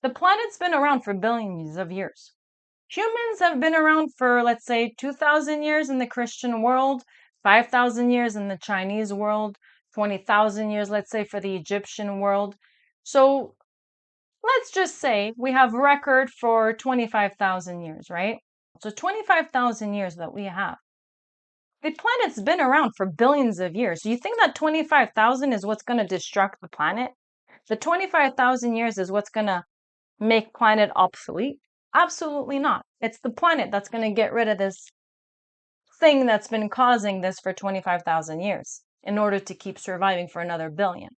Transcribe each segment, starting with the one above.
The planet's been around for billions of years. Humans have been around for, let's say, 2,000 years in the Christian world, 5,000 years in the Chinese world, 20,000 years, let's say, for the Egyptian world. So let's just say we have record for 25,000 years, right? So 25,000 years that we have. The planet's been around for billions of years. Do you think that 25,000 is what's going to destruct the planet? The 25,000 years is what's going to make planet obsolete? Absolutely not. It's the planet that's going to get rid of this thing that's been causing this for 25,000 years in order to keep surviving for another billion.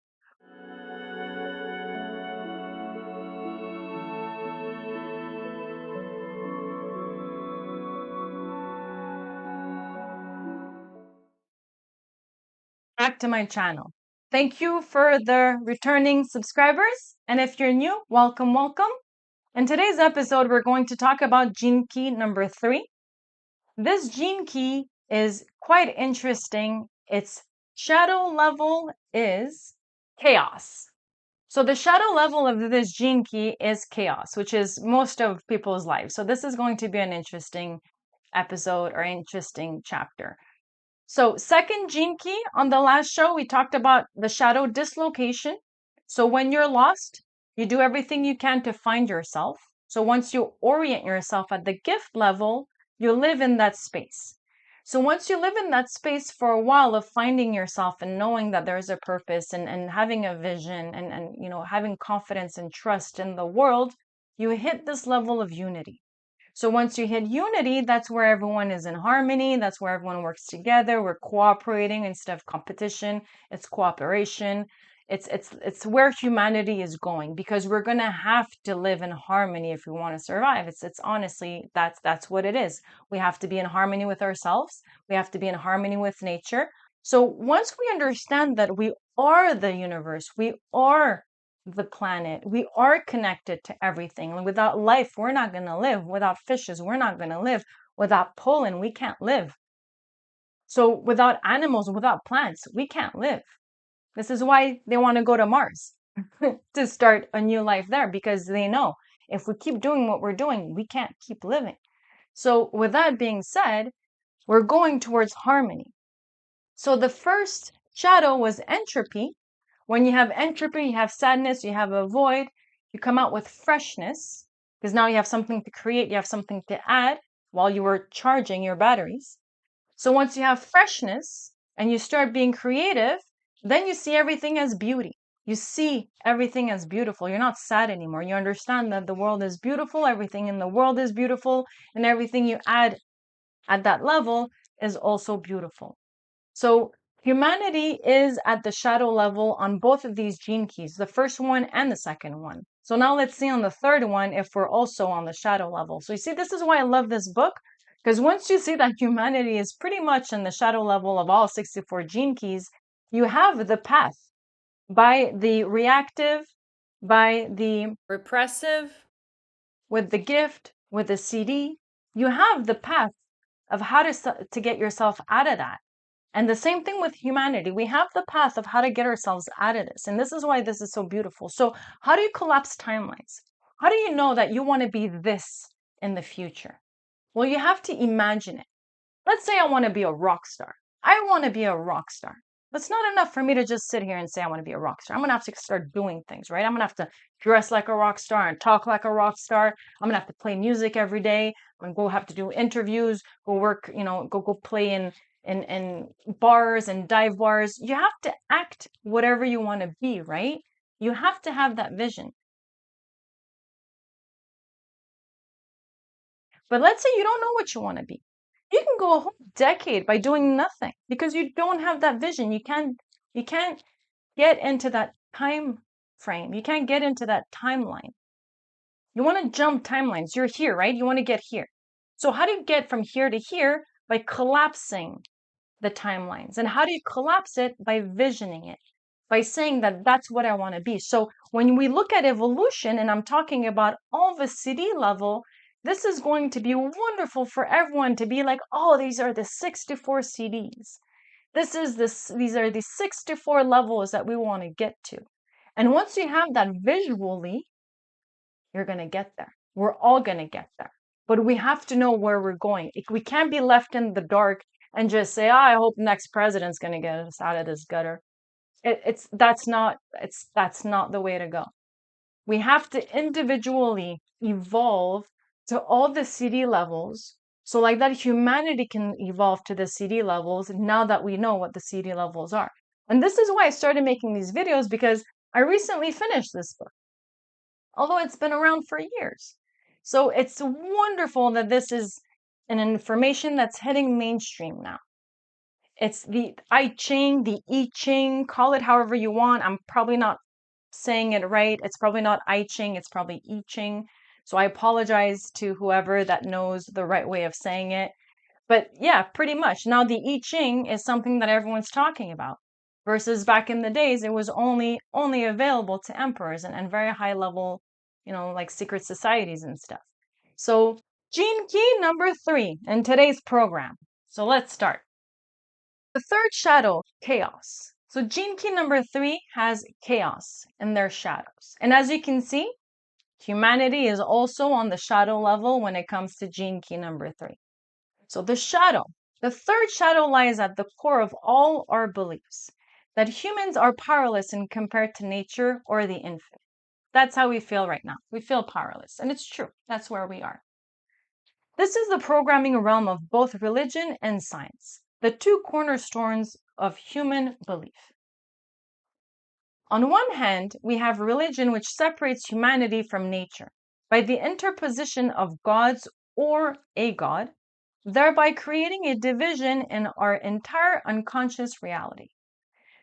Back to my channel. Thank you for the returning subscribers. And if you're new, welcome, welcome. In today's episode, we're going to talk about gene key number 3. This gene key is quite interesting. Its shadow level is chaos. So the shadow level of this gene key is chaos, which is most of people's lives. So this is going to be an interesting episode or interesting chapter. So second gene key, on the last show, we talked about the shadow dislocation. So when you're lost, you do everything you can to find yourself. So once you orient yourself at the gift level, you live in that space. So once you live in that space for a while of finding yourself and knowing that there's a purpose and having a vision and having confidence and trust in the world, you hit this level of unity. So once you hit unity, that's where everyone is in harmony. That's where everyone works together. We're cooperating instead of competition. It's cooperation. It's where humanity is going, because we're gonna have to live in harmony if we want to survive. It's honestly that's what it is. We have to be in harmony with ourselves. We have to be in harmony with nature. So once we understand that we are the universe, we are the planet, we are connected to everything. And without life, we're not going to live. Without fishes, we're not going to live. Without pollen, we can't live. So without animals, without plants, we can't live. This is why they want to go to Mars to start a new life there, because they know if we keep doing what we're doing, we can't keep living. So with that being said, we're going towards harmony. So the first shadow was entropy. When you have entropy, you have sadness, you have a void, you come out with freshness, because now you have something to create, you have something to add while you were charging your batteries. So once you have freshness and you start being creative, then you see everything as beauty. You see everything as beautiful. You're not sad anymore. You understand that the world is beautiful, everything in the world is beautiful, and everything you add at that level is also beautiful. So humanity is at the shadow level on both of these gene keys, the first one and the second one. So now let's see on the third one if we're also on the shadow level. So you see, this is why I love this book, because once you see that humanity is pretty much in the shadow level of all 64 gene keys, you have the path by the reactive, by the repressive, with the gift, with the siddhi. You have the path of how to get yourself out of that. And the same thing with humanity. We have the path of how to get ourselves out of this. And this is why this is so beautiful. So how do you collapse timelines? How do you know that you want to be this in the future? Well, you have to imagine it. Let's say I want to be a rock star. I want to be a rock star. It's not enough for me to just sit here and say I want to be a rock star. I'm going to have to start doing things, right? I'm going to have to dress like a rock star and talk like a rock star. I'm going to have to play music every day. I'm going to have to do interviews, go work, go play in bars and dive bars. You have to act whatever you want to be, right? You have to have that vision. But let's say you don't know what you want to be. You can go a whole decade by doing nothing because you don't have that vision. You can't get into that time frame. You can't get into that timeline. You want to jump timelines. You're here, right? You want to get here. So how do you get from here to here? By collapsing the timelines. And how do you collapse it? By visioning it, by saying that that's what I want to be. So when we look at evolution, and I'm talking about all the siddhi level, this is going to be wonderful for everyone to be like, oh, these are the 64 siddhis. These are the 64 levels that we want to get to. And once you have that visually, You're going to get there. We're all going to get there. But we have to know where we're going. We can't be left in the dark and just say, I hope next president's going to get us out of this gutter. That's not the way to go. We have to individually evolve to all the siddhi levels. So like that humanity can evolve to the siddhi levels now that we know what the siddhi levels are. And this is why I started making these videos, because I recently finished this book, although it's been around for years. So it's wonderful that this is an information that's hitting mainstream now. It's the I-Ching, the I-Ching, call it however you want. I'm probably not saying it right. It's probably not I-Ching, it's probably I-Ching. So I apologize to whoever that knows the right way of saying it. But yeah, pretty much. Now the I-Ching is something that everyone's talking about. Versus back in the days, it was only available to emperors and very high level, like secret societies and stuff. So gene key number 3 in today's program. So let's start. The third shadow, chaos. So gene key number 3 has chaos in their shadows. And as you can see, humanity is also on the shadow level when it comes to gene key number 3. So the third shadow lies at the core of all our beliefs, that humans are powerless in compared to nature or the infinite. That's how we feel right now. We feel powerless. And it's true. That's where we are. This is the programming realm of both religion and science, the two cornerstones of human belief. On one hand, we have religion, which separates humanity from nature by the interposition of gods or a god, thereby creating a division in our entire unconscious reality.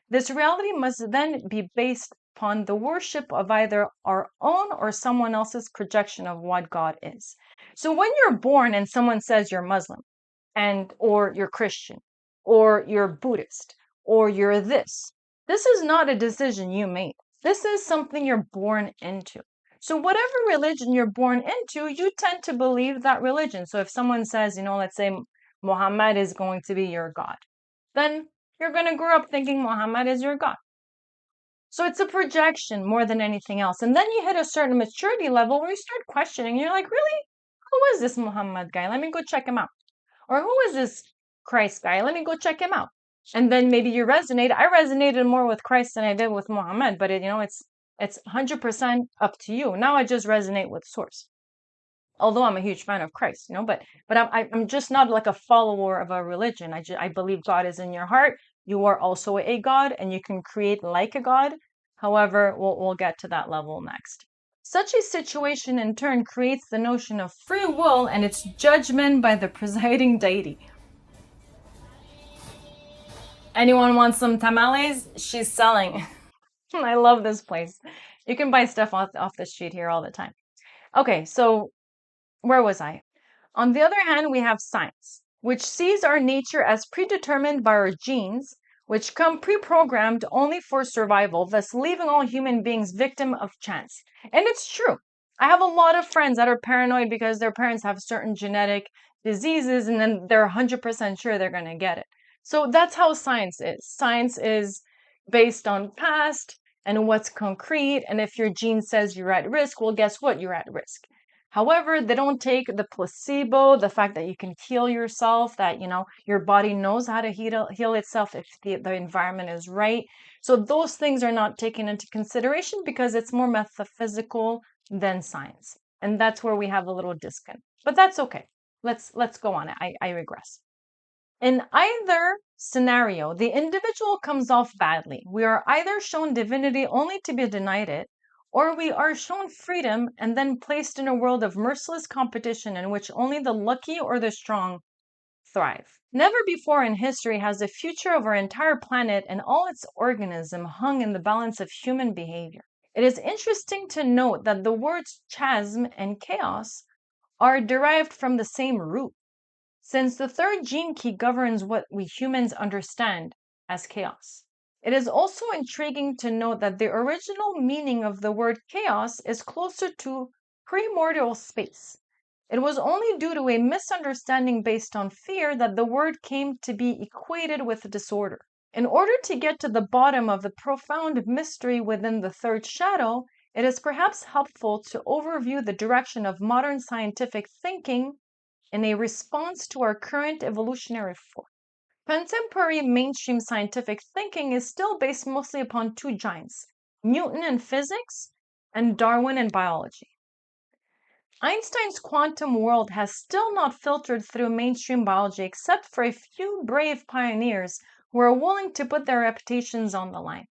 This reality must then be based upon the worship of either our own or someone else's projection of what God is. So when you're born and someone says you're Muslim, or you're Christian, or you're Buddhist, or you're this is not a decision you made. This is something you're born into. So whatever religion you're born into, you tend to believe that religion. So if someone says, let's say Muhammad is going to be your God, then you're going to grow up thinking Muhammad is your God. So it's a projection more than anything else. And then you hit a certain maturity level where you start questioning. You're like, really? Who is this Muhammad guy? Let me go check him out. Or who is this Christ guy? Let me go check him out. And then maybe you resonate. I resonated more with Christ than I did with Muhammad, but it's 100% up to you. Now I just resonate with source. Although I'm a huge fan of Christ, but I'm just not like a follower of a religion. I believe God is in your heart. You are also a God, and you can create like a God. However, we'll get to that level next. Such a situation in turn creates the notion of free will and its judgment by the presiding deity. Anyone wants some tamales? She's selling. I love this place. You can buy stuff off the street here all the time. Okay, so where was I? On the other hand, we have science, which sees our nature as predetermined by our genes, which come pre-programmed only for survival, thus leaving all human beings victim of chance. And it's true. I have a lot of friends that are paranoid because their parents have certain genetic diseases and then they're 100% sure they're going to get it. So that's how science is. Science is based on past and what's concrete. And if your gene says you're at risk, well, guess what? You're at risk. However, they don't take the placebo, the fact that you can heal yourself, that, your body knows how to heal itself if the environment is right. So those things are not taken into consideration because it's more metaphysical than science. And that's where we have a little disconnect. But that's okay. Let's go on. I regress. In either scenario, the individual comes off badly. We are either shown divinity only to be denied it, or we are shown freedom and then placed in a world of merciless competition in which only the lucky or the strong thrive. Never before in history has the future of our entire planet and all its organism hung in the balance of human behavior. It is interesting to note that the words chasm and chaos are derived from the same root, since the third gene key governs what we humans understand as chaos. It is also intriguing to note that the original meaning of the word chaos is closer to primordial space. It was only due to a misunderstanding based on fear that the word came to be equated with disorder. In order to get to the bottom of the profound mystery within the third shadow, it is perhaps helpful to overview the direction of modern scientific thinking in a response to our current evolutionary force. Contemporary mainstream scientific thinking is still based mostly upon two giants, Newton in physics and Darwin in biology. Einstein's quantum world has still not filtered through mainstream biology except for a few brave pioneers who are willing to put their reputations on the line.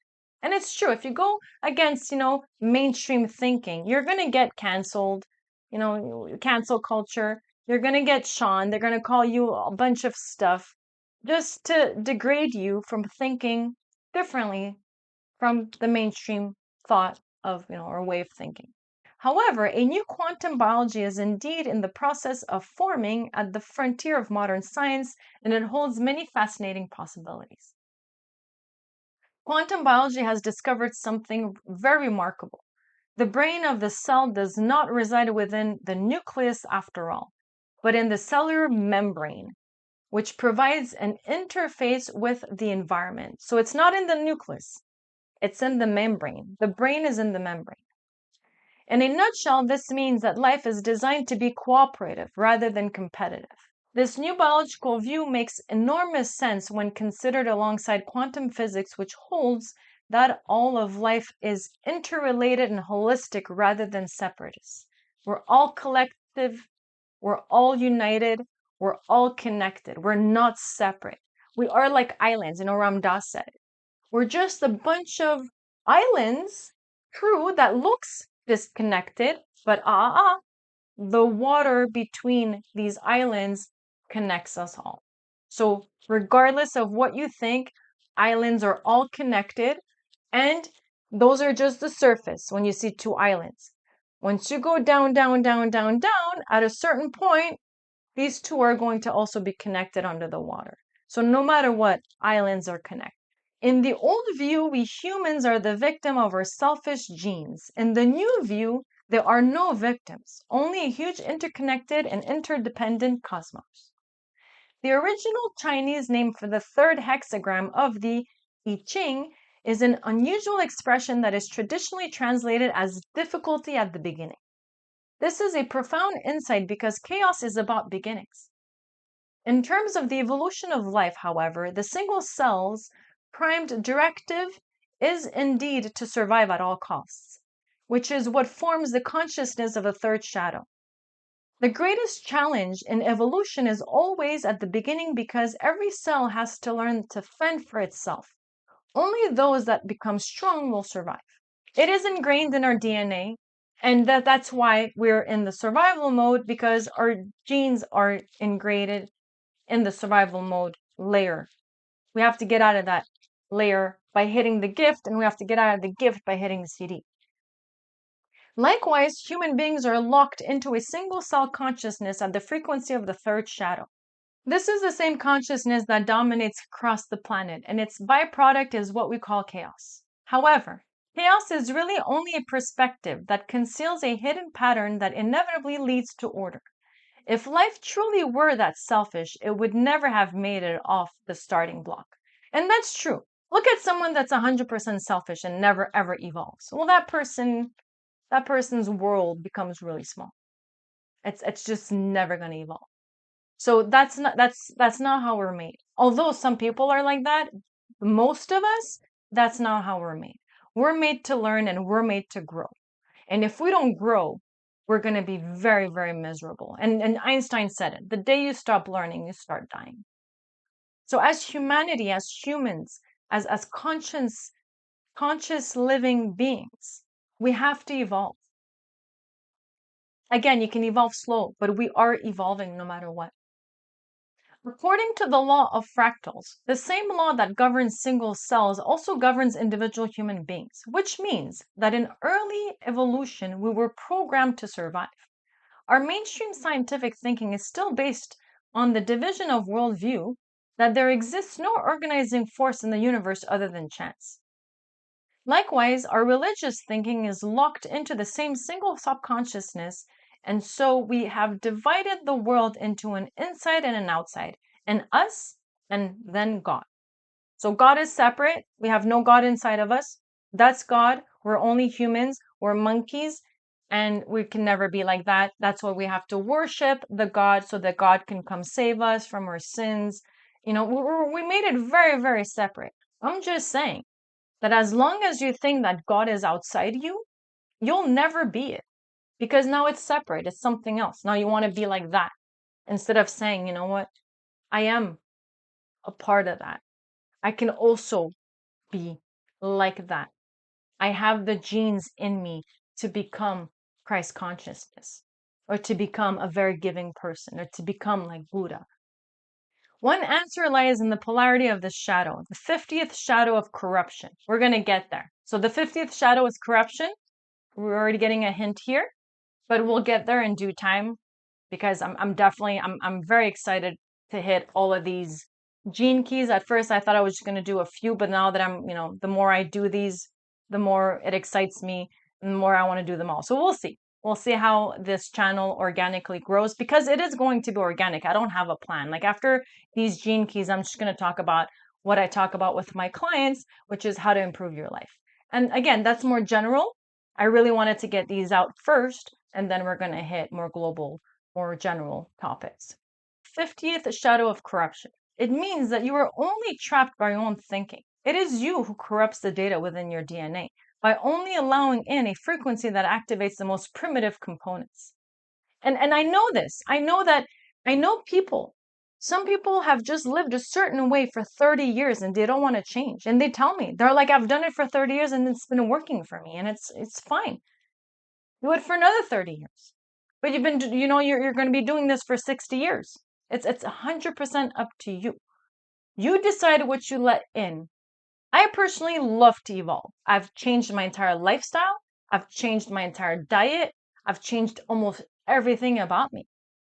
And it's true, if you go against, mainstream thinking, you're going to get canceled, cancel culture. You're going to get shunned. They're going to call you a bunch of stuff just to degrade you from thinking differently from the mainstream thought of, or way of thinking. However, a new quantum biology is indeed in the process of forming at the frontier of modern science, and it holds many fascinating possibilities. Quantum biology has discovered something very remarkable. The brain of the cell does not reside within the nucleus after all, but in the cellular membrane, which provides an interface with the environment. So it's not in the nucleus, it's in the membrane. The brain is in the membrane. In a nutshell, this means that life is designed to be cooperative rather than competitive. This new biological view makes enormous sense when considered alongside quantum physics, which holds that all of life is interrelated and holistic rather than separatist. We're all collective, we're all united, we're all connected. We're not separate. We are like islands, Ram Dass said. We're just a bunch of islands, true, that looks disconnected, but the water between these islands connects us all. So regardless of what you think, islands are all connected, and those are just the surface when you see two islands. Once you go down, down, down, down, down, at a certain point, these two are going to also be connected under the water. So no matter what, islands are connected. In the old view, we humans are the victim of our selfish genes. In the new view, there are no victims, only a huge interconnected and interdependent cosmos. The original Chinese name for the third hexagram of the I-Ching is an unusual expression that is traditionally translated as difficulty at the beginning. This is a profound insight because chaos is about beginnings. In terms of the evolution of life, however, the single cell's primed directive is indeed to survive at all costs, which is what forms the consciousness of a third shadow. The greatest challenge in evolution is always at the beginning because every cell has to learn to fend for itself. Only those that become strong will survive. It is ingrained in our DNA, and that's why we're in the survival mode, because our genes are ingrained in the survival mode layer. We have to get out of that layer by hitting the gift, and we have to get out of the gift by hitting the siddhi. Likewise, human beings are locked into a single cell consciousness at the frequency of the third shadow. This is the same consciousness that dominates across the planet, and its byproduct is what we call chaos. However, chaos is really only a perspective that conceals a hidden pattern that inevitably leads to order. If life truly were that selfish, it would never have made it off the starting block. And that's true. Look at someone that's 100% selfish and never ever evolves. Well, that person's world becomes really small. It's just never going to evolve. So that's not how we're made. Although some people are like that, most of us, that's not how we're made. We're made to learn and we're made to grow. And if we don't grow, we're going to be very, very miserable. And Einstein said it, the day you stop learning, you start dying. So as humanity, as humans, as conscious living beings, we have to evolve. Again, you can evolve slow, but we are evolving no matter what. According to the law of fractals, the same law that governs single cells also governs individual human beings, which means that in early evolution, we were programmed to survive. Our mainstream scientific thinking is still based on the division of worldview that there exists no organizing force in the universe other than chance. Likewise, our religious thinking is locked into the same single subconsciousness, and so we have divided the world into an inside and an outside, an us and then God. So God is separate. We have no God inside of us. That's God. We're only humans. We're monkeys, and we can never be like that. That's why we have to worship the God so that God can come save us from our sins. We made it very, very separate. I'm just saying that as long as you think that God is outside you, you'll never be it, because now it's separate. It's something else. Now you want to be like that instead of saying, you know what? I am a part of that. I can also be like that. I have the genes in me to become Christ consciousness, or to become a very giving person, or to become like Buddha. One answer lies in the polarity of the shadow, the 50th shadow of corruption. We're going to get there. So the 50th shadow is corruption. We're already getting a hint here, but we'll get there in due time, because I'm very excited to hit all of these gene keys. At first I thought I was just going to do a few, but now that the more I do these, the more it excites me and the more I want to do them all. So we'll see. We'll see how this channel organically grows, because it is going to be organic. I don't have a plan. Like after these gene keys, I'm just going to talk about what I talk about with my clients, which is how to improve your life. And again, that's more general. I really wanted to get these out first, and then we're going to hit more global or general topics. 50th shadow of corruption. It means that you are only trapped by your own thinking. It is you who corrupts the data within your DNA by only allowing in a frequency that activates the most primitive components. And I know this. I know people. Some people have just lived a certain way for 30 years and they don't want to change. And they tell me, they're like, I've done it for 30 years and it's been working for me, and it's fine. Do it for another 30 years. But you're going to be doing this for 60 years. It's 100% up to you. You decide what you let in. I personally love to evolve. I've changed my entire lifestyle. I've changed my entire diet. I've changed almost everything about me,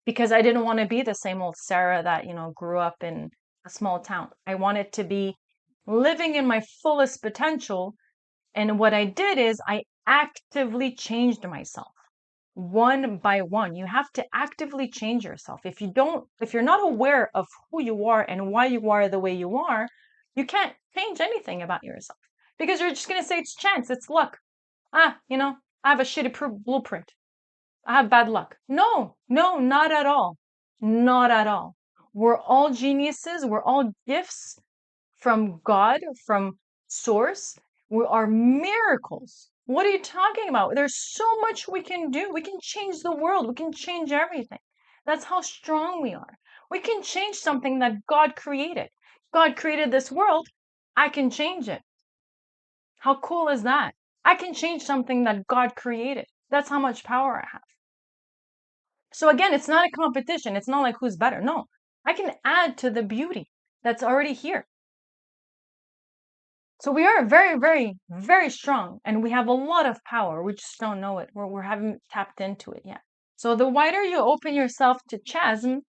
because I didn't want to be the same old Sarah that, grew up in a small town. I wanted to be living in my fullest potential. And what I did is I actively changed myself one by one. You have to actively change yourself. If you're not aware of who you are and why you are the way you are, you can't change anything about yourself, because you're just going to say it's chance, it's luck. I have a shitty blueprint. I have bad luck. No, not at all. Not at all. We're all geniuses. We're all gifts from God, from Source. We are miracles. What are you talking about? There's so much we can do. We can change the world. We can change everything. That's how strong we are. We can change something that God created. God created this world. I can change it. How cool is that? I can change something that God created. That's how much power I have. So again, it's not a competition. It's not like who's better. No, I can add to the beauty that's already here. So we are very, very, very strong, and we have a lot of power. We just don't know it. We haven't tapped into it yet. So the wider you open yourself to chasm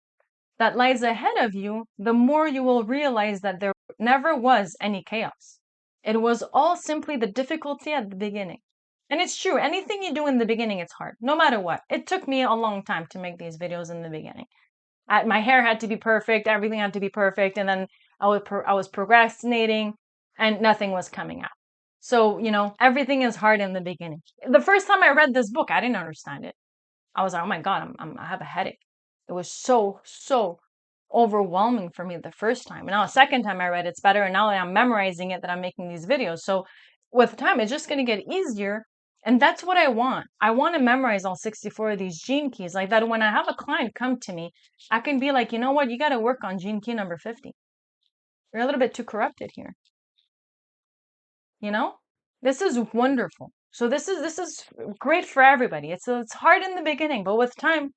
that lies ahead of you, the more you will realize that there never was any chaos. It was all simply the difficulty at the beginning. And it's true. Anything you do in the beginning, it's hard, no matter what. It took me a long time to make these videos in the beginning. My hair had to be perfect. Everything had to be perfect. And then I was procrastinating, and nothing was coming out. So, everything is hard in the beginning. The first time I read this book, I didn't understand it. I was like, oh my God, I have a headache. It was so, so overwhelming for me the first time. And now the second time I read it's better. And now that I'm memorizing it, that I'm making these videos. So with time, it's just going to get easier. And that's what I want. I want to memorize all 64 of these gene keys, like that. When I have a client come to me, I can be like, you know what? You got to work on gene key number 50. You're a little bit too corrupted here. This is wonderful. So this is great for everybody. It's hard in the beginning, but with time,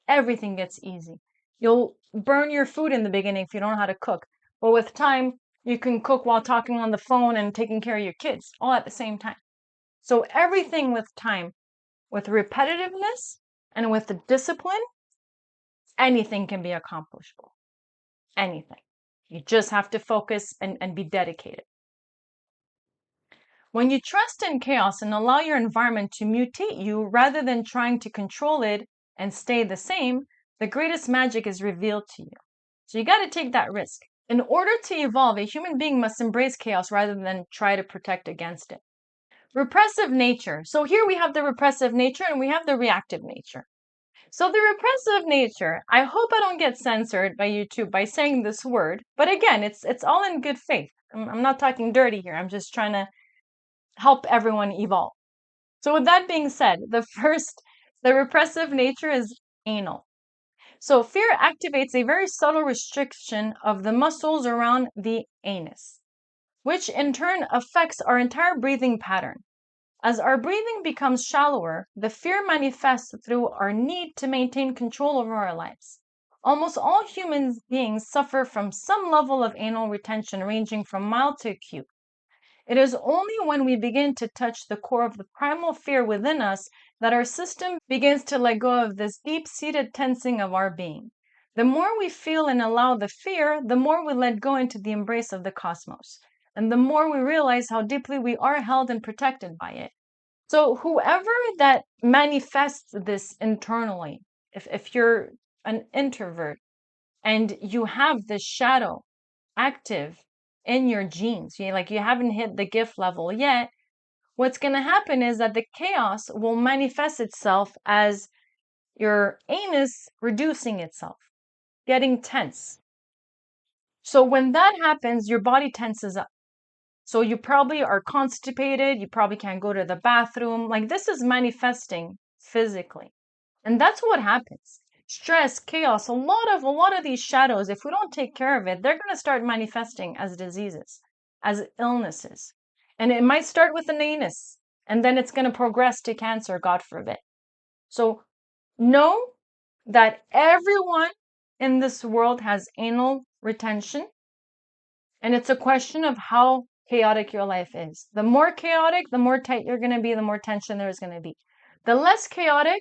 everything gets easy. You'll burn your food in the beginning if you don't know how to cook, but with time, you can cook while talking on the phone and taking care of your kids all at the same time. So everything with time, with repetitiveness and with the discipline, anything can be accomplishable. Anything. You just have to focus and be dedicated. When you trust in chaos and allow your environment to mutate you rather than trying to control it and stay the same, the greatest magic is revealed to you. So you got to take that risk. In order to evolve, a human being must embrace chaos rather than try to protect against it. Repressive nature. So here we have the repressive nature and we have the reactive nature. So the repressive nature, I hope I don't get censored by YouTube by saying this word, but again, it's all in good faith. I'm not talking dirty here. I'm just trying to help everyone evolve. So with that being said, the repressive nature is anal. So fear activates a very subtle restriction of the muscles around the anus, which in turn affects our entire breathing pattern. As our breathing becomes shallower, the fear manifests through our need to maintain control over our lives. Almost all human beings suffer from some level of anal retention, ranging from mild to acute. It is only when we begin to touch the core of the primal fear within us that our system begins to let go of this deep-seated tensing of our being. The more we feel and allow the fear, the more we let go into the embrace of the cosmos, and the more we realize how deeply we are held and protected by it. So whoever that manifests this internally, if you're an introvert and you have this shadow active in your genes, you haven't hit the gift level yet, what's going to happen is that the chaos will manifest itself as your anus reducing itself, getting tense. So when that happens, your body tenses up. So you probably are constipated, you probably can't go to the bathroom. Like this is manifesting physically. And that's what happens. Stress, chaos, a lot of these shadows, if we don't take care of it, they're going to start manifesting as diseases, as illnesses. And it might start with an anus, and then it's going to progress to cancer, God forbid. So know that everyone in this world has anal retention, and it's a question of how chaotic your life is. The more chaotic, the more tight you're going to be, the more tension there's going to be. The less chaotic,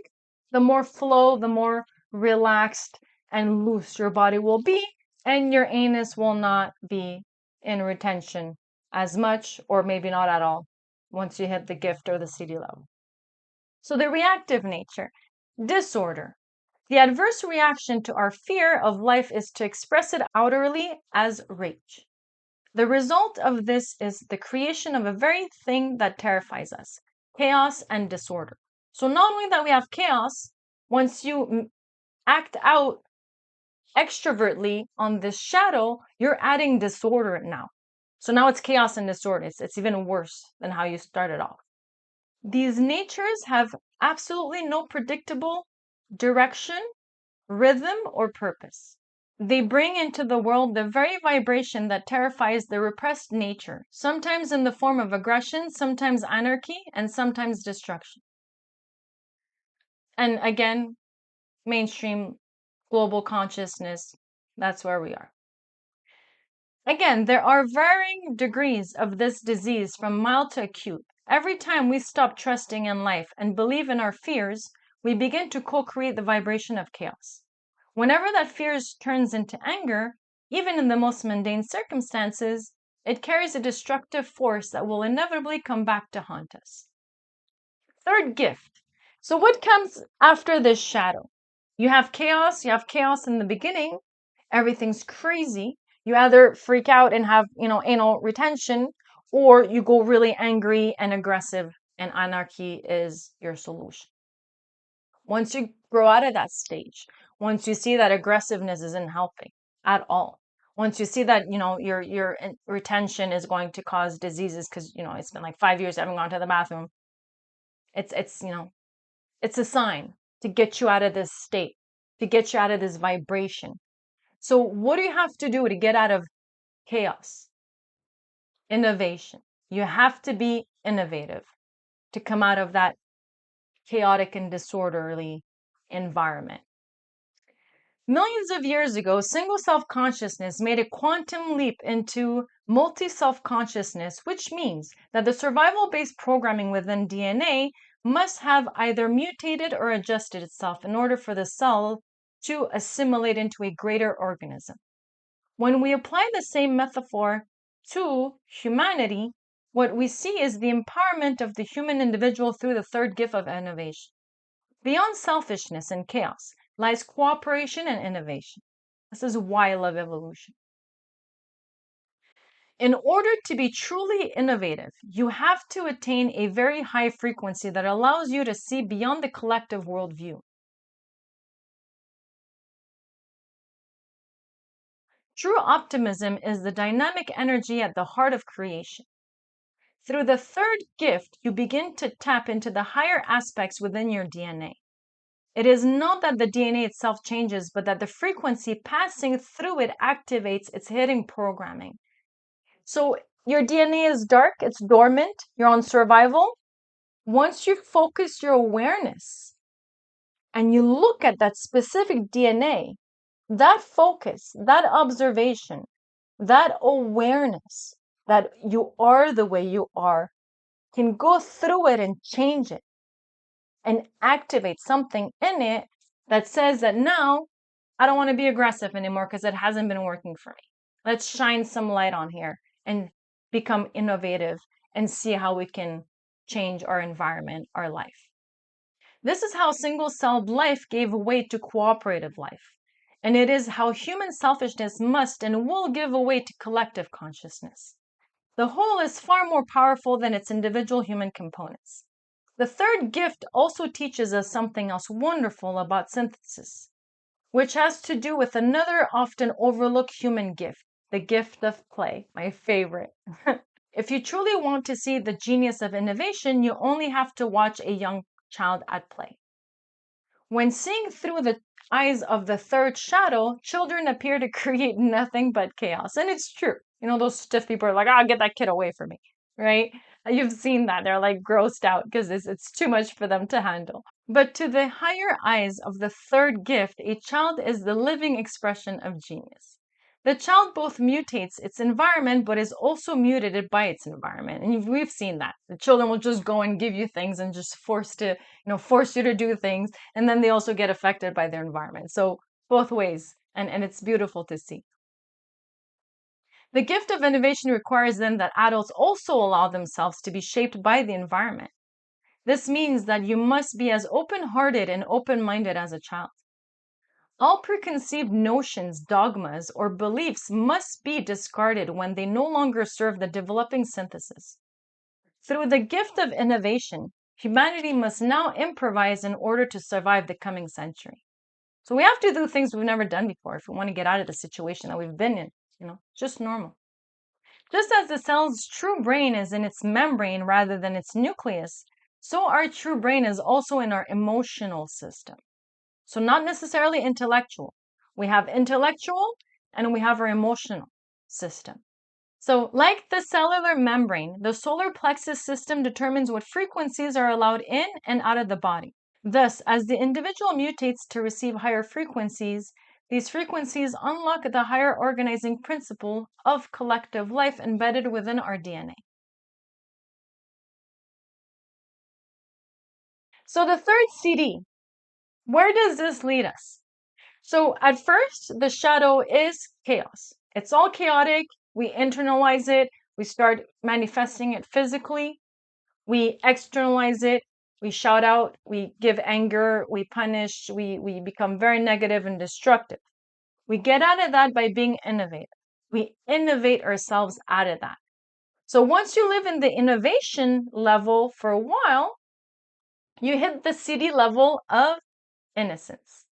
the more flow, the more relaxed and loose your body will be, and your anus will not be in retention as much, or maybe not at all, once you hit the gift or the siddhi level. So the reactive nature, disorder. The adverse reaction to our fear of life is to express it outwardly as rage. The result of this is the creation of a very thing that terrifies us, chaos and disorder. So not only that we have chaos, once you act out extrovertly on this shadow, you're adding disorder now. So now it's chaos and disorder. It's even worse than how you started off. These natures have absolutely no predictable direction, rhythm, or purpose. They bring into the world the very vibration that terrifies the repressed nature, sometimes in the form of aggression, sometimes anarchy, and sometimes destruction. And again, mainstream global consciousness, that's where we are. Again, there are varying degrees of this disease from mild to acute. Every time we stop trusting in life and believe in our fears, we begin to co-create the vibration of chaos. Whenever that fear turns into anger, even in the most mundane circumstances, it carries a destructive force that will inevitably come back to haunt us. Third gift. So what comes after this shadow? You have chaos in the beginning, everything's crazy. You either freak out and have, anal retention, or you go really angry and aggressive, and anarchy is your solution. Once you grow out of that stage, once you see that aggressiveness isn't helping at all, once you see that, your retention is going to cause diseases because, it's been like 5 years I haven't gone to the bathroom, it's it's a sign to get you out of this state, to get you out of this vibration. So what do you have to do to get out of chaos? Innovation. You have to be innovative to come out of that chaotic and disorderly environment. Millions of years ago, single self-consciousness made a quantum leap into multi-self-consciousness, which means that the survival-based programming within DNA must have either mutated or adjusted itself in order for the cell to assimilate into a greater organism. When we apply the same metaphor to humanity, what we see is the empowerment of the human individual through the third gift of innovation. Beyond selfishness and chaos lies cooperation and innovation. This is why I love evolution. In order to be truly innovative, you have to attain a very high frequency that allows you to see beyond the collective worldview. True optimism is the dynamic energy at the heart of creation. Through the third gift, you begin to tap into the higher aspects within your DNA. It is not that the DNA itself changes, but that the frequency passing through it activates its hidden programming. So your DNA is dark, it's dormant, you're on survival. Once you focus your awareness and you look at that specific DNA, that focus, that observation, that awareness that you are the way you are can go through it and change it and activate something in it that says that now I don't want to be aggressive anymore because it hasn't been working for me. Let's shine some light on here and become innovative and see how we can change our environment, our life. This is how single-celled life gave way to cooperative life. And it is how human selfishness must and will give way to collective consciousness. The whole is far more powerful than its individual human components. The third gift also teaches us something else wonderful about synthesis, which has to do with another often overlooked human gift, the gift of play, my favorite. If you truly want to see the genius of innovation, you only have to watch a young child at play. When seeing through the eyes of the third shadow, children appear to create nothing but chaos. And it's true. You know, those stiff people are like, oh, get that kid away from me, right? You've seen that. They're like grossed out because it's too much for them to handle. But to the higher eyes of the third gift, a child is the living expression of genius. The child both mutates its environment, but is also mutated by its environment. And we've seen that. The children will just go and give you things and just force you to do things. And then they also get affected by their environment. So both ways. And it's beautiful to see. The gift of innovation requires then that adults also allow themselves to be shaped by the environment. This means that you must be as open-hearted and open-minded as a child. All preconceived notions, dogmas, or beliefs must be discarded when they no longer serve the developing synthesis. Through the gift of innovation, humanity must now improvise in order to survive the coming century. So we have to do things we've never done before if we want to get out of the situation that we've been in, just normal. Just as the cell's true brain is in its membrane rather than its nucleus, so our true brain is also in our emotional system. So not necessarily intellectual. We have intellectual and we have our emotional system. So like the cellular membrane, the solar plexus system determines what frequencies are allowed in and out of the body. Thus, as the individual mutates to receive higher frequencies, these frequencies unlock the higher organizing principle of collective life embedded within our DNA. So the third siddhi, where does this lead us? So at first, the shadow is chaos. It's all chaotic. We internalize it. We start manifesting it physically. We externalize it. We shout out. We give anger. We punish. We become very negative and destructive. We get out of that by being innovative. We innovate ourselves out of that. So once you live in the innovation level for a while, you hit the siddhi level of innocence.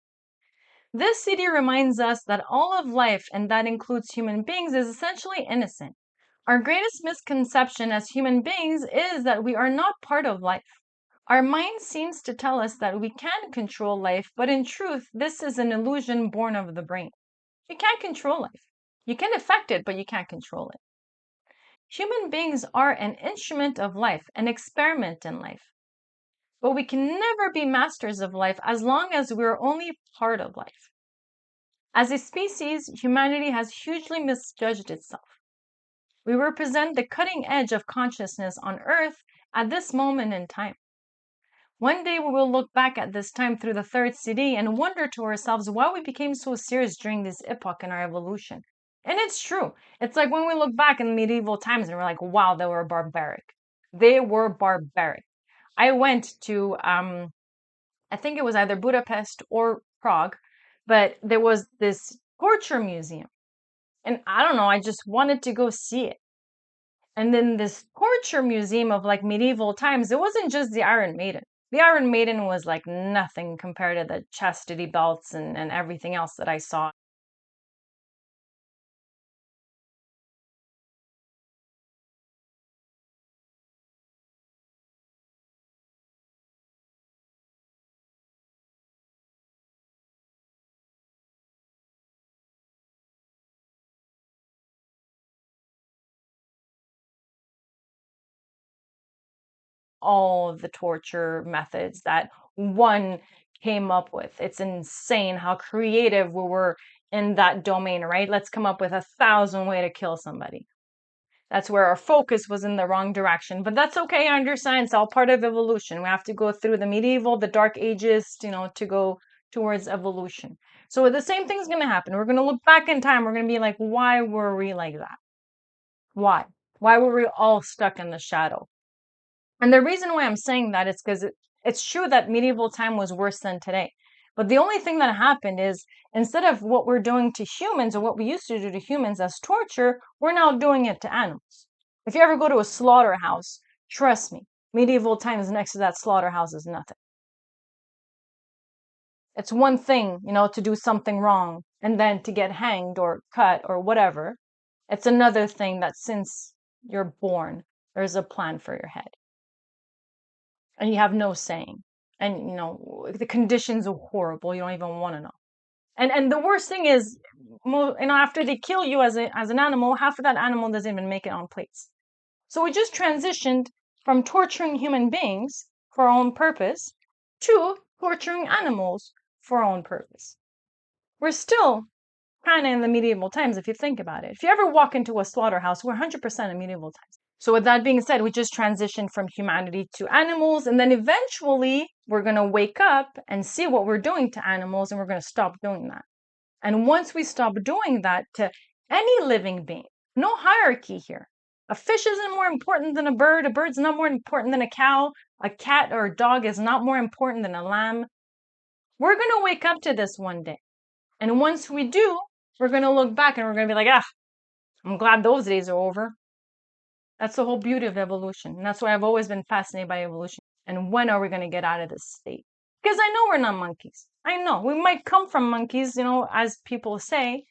This siddhi reminds us that all of life, and that includes human beings, is essentially innocent. Our greatest misconception as human beings is that we are not part of life. Our mind seems to tell us that we can control life, but in truth, this is an illusion born of the brain. You can't control life. You can affect it, but you can't control it. Human beings are an instrument of life, an experiment in life. But we can never be masters of life as long as we're only part of life. As a species, humanity has hugely misjudged itself. We represent the cutting edge of consciousness on Earth at this moment in time. One day we will look back at this time through the third siddhi and wonder to ourselves why we became so serious during this epoch in our evolution. And it's true. It's like when we look back in medieval times and we're like, wow, they were barbaric. They were barbaric. I went to, I think it was either Budapest or Prague, but there was this torture museum. And I don't know, I just wanted to go see it. And then this torture museum of like medieval times, it wasn't just the Iron Maiden. The Iron Maiden was like nothing compared to the chastity belts and everything else that I saw. All the torture methods that one came up with. It's insane how creative we were in that domain, right? Let's come up with 1,000 ways to kill somebody. That's where our focus was in the wrong direction. But that's okay. I understand. It's all part of evolution. We have to go through the medieval, the dark ages, to go towards evolution. So the same thing's going to happen. We're going to look back in time. We're going to be like, why were we like that? Why? Why were we all stuck in the shadow? And the reason why I'm saying that is because it's true that medieval time was worse than today. But the only thing that happened is instead of what we're doing to humans or what we used to do to humans as torture, we're now doing it to animals. If you ever go to a slaughterhouse, trust me, medieval times next to that slaughterhouse is nothing. It's one thing, to do something wrong and then to get hanged or cut or whatever. It's another thing that since you're born, there's a plan for your head and you have no saying. And the conditions are horrible. You don't even want to know. And the worst thing is, after they kill you as an animal, half of that animal doesn't even make it on plates. So we just transitioned from torturing human beings for our own purpose to torturing animals for our own purpose. We're still kind of in the medieval times if you think about it. If you ever walk into a slaughterhouse, we're 100% in medieval times. So with that being said, we just transitioned from humanity to animals, and then eventually we're going to wake up and see what we're doing to animals, and we're going to stop doing that. And once we stop doing that to any living being, no hierarchy here. A fish isn't more important than a bird. A bird's not more important than a cow. A cat or a dog is not more important than a lamb. We're going to wake up to this one day. And once we do, we're going to look back and we're going to be like, I'm glad those days are over. That's the whole beauty of evolution. And that's why I've always been fascinated by evolution. And when are we going to get out of this state? Because I know we're not monkeys. I know we might come from monkeys, as people say,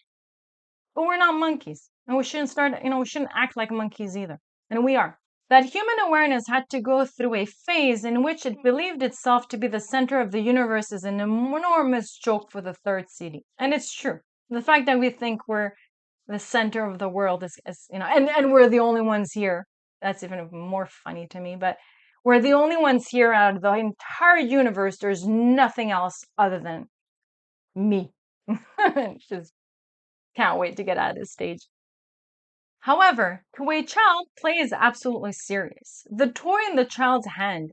but we're not monkeys. And we shouldn't we shouldn't act like monkeys either. And we are. That human awareness had to go through a phase in which it believed itself to be the center of the universe is an enormous joke for the third siddhi. And it's true. The fact that we think we're the center of the world is and we're the only ones here. That's even more funny to me, but we're the only ones here out of the entire universe. There's nothing else other than me. Just can't wait to get out of this stage. However, to a child, play is absolutely serious. The toy in the child's hand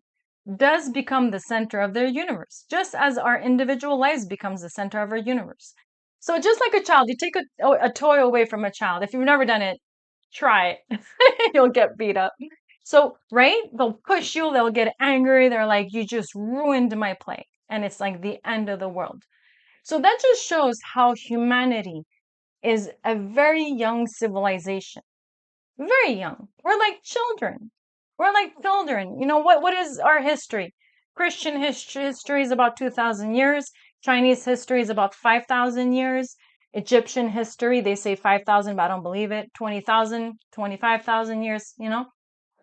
does become the center of their universe, just as our individual lives becomes the center of our universe. So just like a child, you take a toy away from a child. If you've never done it, try it. You'll get beat up. So, right? They'll push you, they'll get angry. They're like, you just ruined my play. And it's like the end of the world. So that just shows how humanity is a very young civilization. Very young. We're like children. We're like children. What is our history? Christian history is about 2,000 years. Chinese history is about 5,000 years. Egyptian history, they say 5,000, but I don't believe it. 20,000, 25,000 years,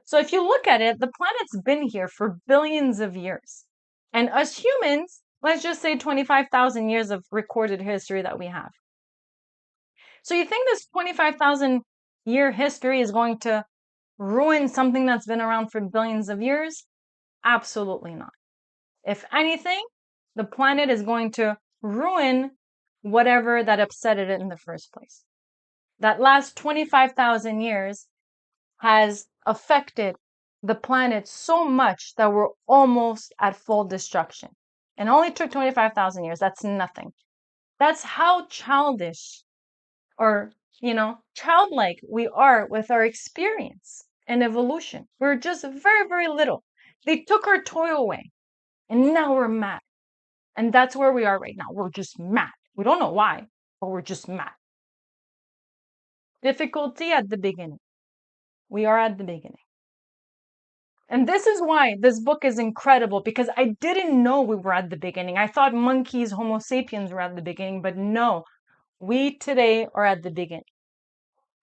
So if you look at it, the planet's been here for billions of years. And us humans, let's just say 25,000 years of recorded history that we have. So you think this 25,000 year history is going to ruin something that's been around for billions of years? Absolutely not. If anything, the planet is going to ruin whatever that upset it in the first place. That last 25,000 years has affected the planet so much that we're almost at full destruction. And only took 25,000 years. That's nothing. That's how childish or, childlike we are with our experience and evolution. We're just very, very little. They took our toy away and now we're mad. And that's where we are right now. We're just mad. We don't know why, but we're just mad. Difficulty at the beginning. We are at the beginning. And this is why this book is incredible, because I didn't know we were at the beginning. I thought monkeys, Homo sapiens were at the beginning, but no, we today are at the beginning.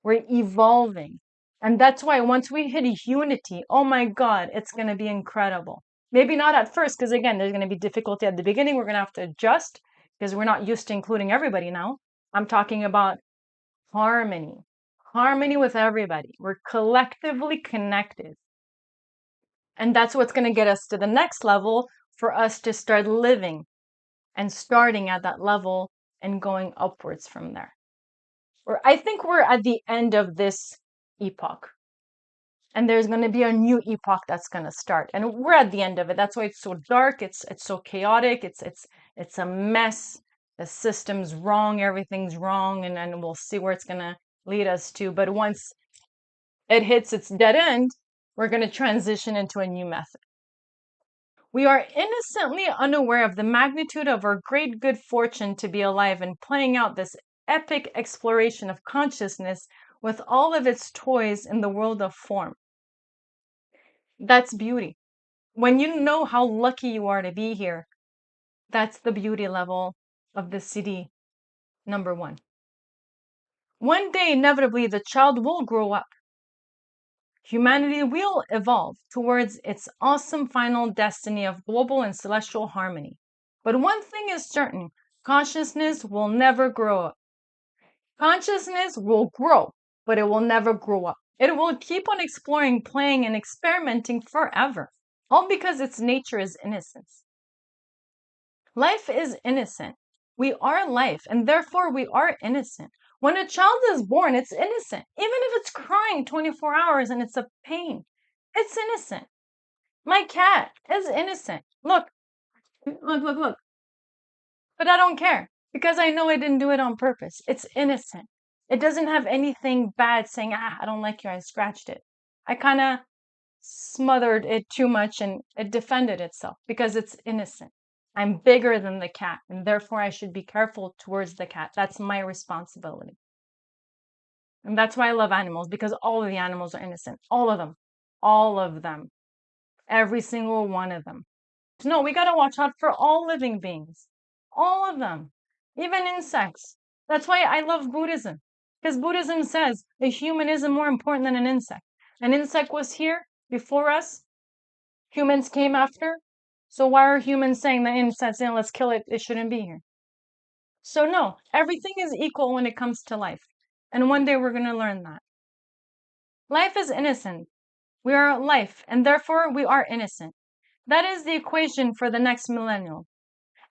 We're evolving. And that's why once we hit unity, oh my God, it's going to be incredible. Maybe not at first, because again, there's going to be difficulty at the beginning. We're going to have to adjust because we're not used to including everybody now. I'm talking about harmony, harmony with everybody. We're collectively connected. And that's what's going to get us to the next level for us to start living and starting at that level and going upwards from there. Or I think we're at the end of this epoch. And there's going to be a new epoch that's going to start. And we're at the end of it. That's why it's so dark. It's so chaotic. It's a mess. The system's wrong. Everything's wrong. And then we'll see where it's going to lead us to. But once it hits its dead end, we're going to transition into a new method. We are innocently unaware of the magnitude of our great good fortune to be alive and playing out this epic exploration of consciousness with all of its toys in the world of form. That's beauty. When you know how lucky you are to be here, that's the beauty level of the siddhi number 1. One day, inevitably, the child will grow up. Humanity will evolve towards its awesome final destiny of global and celestial harmony. But one thing is certain, consciousness will never grow up. Consciousness will grow, but it will never grow up. It will keep on exploring, playing, and experimenting forever, all because its nature is innocence. Life is innocent. We are life, and therefore we are innocent. When a child is born, it's innocent. Even if it's crying 24 hours and it's a pain, it's innocent. My cat is innocent. Look. But I don't care because I know I didn't do it on purpose. It's innocent. It doesn't have anything bad saying, I don't like you, I scratched it. I kind of smothered it too much and it defended itself because it's innocent. I'm bigger than the cat, and therefore I should be careful towards the cat. That's my responsibility. And that's why I love animals, because all of the animals are innocent. All of them. All of them. Every single one of them. No, we got to watch out for all living beings. All of them. Even insects. That's why I love Buddhism. Because Buddhism says a human isn't more important than an insect. An insect was here before us. Humans came after. So why are humans saying that insects, let's kill it, it shouldn't be here? So no, everything is equal when it comes to life. And one day we're going to learn that. Life is innocent. We are life, and therefore we are innocent. That is the equation for the next millennium.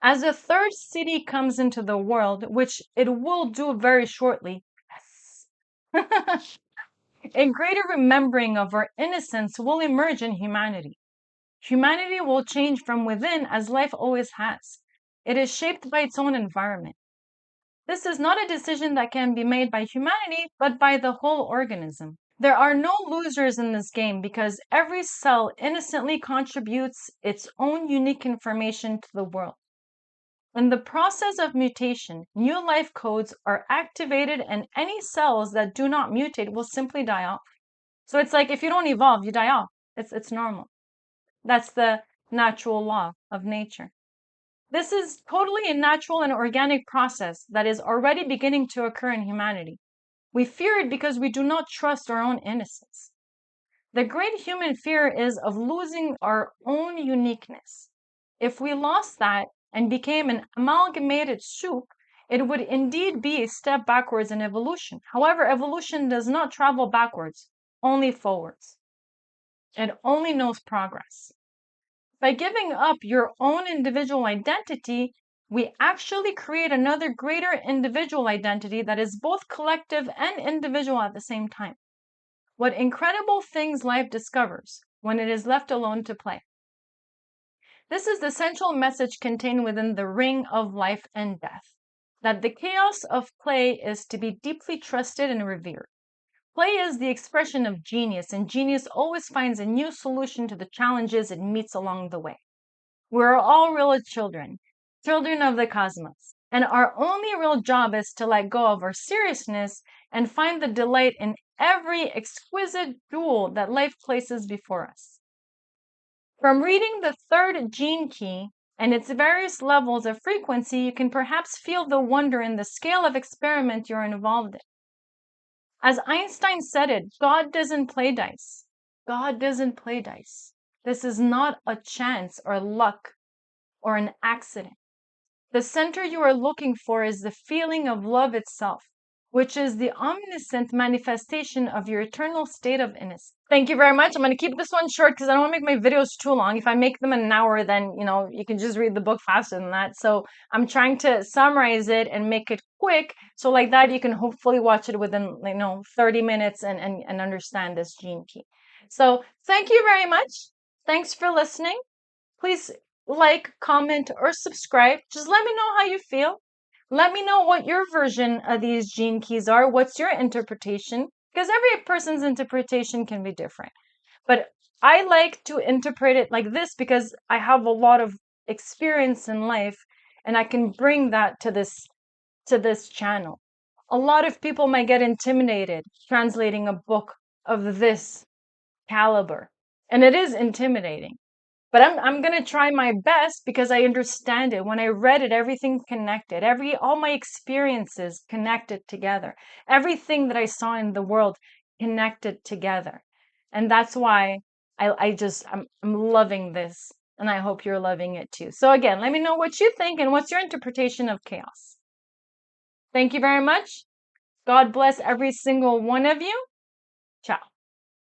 As a third siddhi comes into the world, which it will do very shortly, yes, a greater remembering of our innocence will emerge in humanity. Humanity will change from within as life always has. It is shaped by its own environment. This is not a decision that can be made by humanity, but by the whole organism. There are no losers in this game because every cell innocently contributes its own unique information to the world. In the process of mutation, new life codes are activated and any cells that do not mutate will simply die off. So it's like if you don't evolve, you die off. It's normal. That's the natural law of nature. This is totally a natural and organic process that is already beginning to occur in humanity. We fear it because we do not trust our own innocence. The great human fear is of losing our own uniqueness. If we lost that and became an amalgamated soup, it would indeed be a step backwards in evolution. However, evolution does not travel backwards, only forwards. It only knows progress. By giving up your own individual identity, we actually create another greater individual identity that is both collective and individual at the same time. What incredible things life discovers when it is left alone to play. This is the central message contained within the ring of life and death, that the chaos of play is to be deeply trusted and revered. Play is the expression of genius, and genius always finds a new solution to the challenges it meets along the way. We're all real children, children of the cosmos. And our only real job is to let go of our seriousness and find the delight in every exquisite jewel that life places before us. From reading the third gene key and its various levels of frequency, you can perhaps feel the wonder in the scale of experiment you're involved in. As Einstein said it, God doesn't play dice. God doesn't play dice. This is not a chance or luck or an accident. The center you are looking for is the feeling of love itself, which is the omniscient manifestation of your eternal state of innocence. Thank you very much. I'm going to keep this one short because I don't want to make my videos too long. If I make them in an hour, then, you can just read the book faster than that. So I'm trying to summarize it and make it quick. So like that, you can hopefully watch it within, 30 minutes and understand this gene key. So thank you very much. Thanks for listening. Please like, comment, or subscribe. Just let me know how you feel. Let me know what your version of these gene keys are. What's your interpretation? Because every person's interpretation can be different. But I like to interpret it like this because I have a lot of experience in life and I can bring that to this channel. A lot of people might get intimidated translating a book of this caliber. And it is intimidating. But I'm gonna try my best because I understand it. When I read it, everything connected. All my experiences connected together. Everything that I saw in the world connected together. And that's why I'm loving this. And I hope you're loving it too. So again, let me know what you think and what's your interpretation of chaos. Thank you very much. God bless every single one of you. Ciao.